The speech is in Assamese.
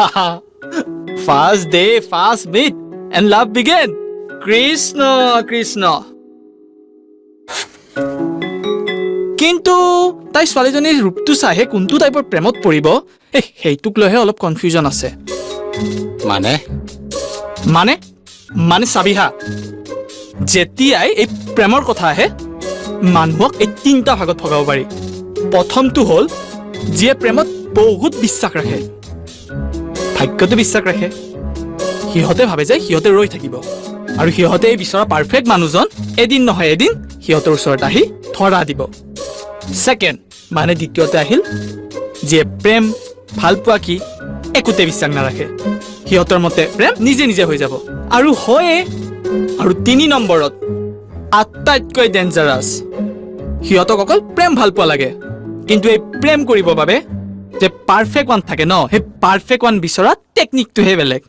First day, first meet, and love begin. Krishna, Krishna. কিন্তু তাই ছোৱালীজনীৰ ৰূপটো চাহে কোনটো টাইপৰ প্ৰেমত পৰিব সেইটোক লৈহে অলপ কনফিউজন আছে মানে মানে মানে চাবিহা যেতিয়াই এই প্ৰেমৰ কথা আহে মানুহক এই তিনিটা ভাগত ভগাব পাৰি প্ৰথমটো হ'ল যিয়ে প্ৰেমত বহুত বিশ্বাস ৰাখে ভাগ্যতে বিশ্বাস ৰাখে সিহঁতে ভাবে যে সিহঁতে ৰৈ থাকিব আৰু সিহঁতে এই বিচৰা পাৰফেক্ট মানুহজন এদিন নহয় এদিন সিহঁতৰ ওচৰত আহি ধৰা দিব সেকেন্ড মানে দ্বিতীয়তে আহিল যে প্ৰেম ভাল পোৱা কি একোতে বিশ্বাস নাৰাখে সিহঁতৰ মতে প্ৰেম নিজে নিজে হৈ যাব আৰু হয় আৰু 3 নম্বৰত আটাইতকৈ ডেঞ্জাৰাছ সিহঁতক অকল প্ৰেম ভাল পোৱা লাগে কিন্তু এই প্ৰেম কৰিব বাবে যে পাৰফেক্ট ওৱান থাকে ন সেই পাৰফেক্ট ওৱান বিচৰা টেকনিকটোহে বেলেগ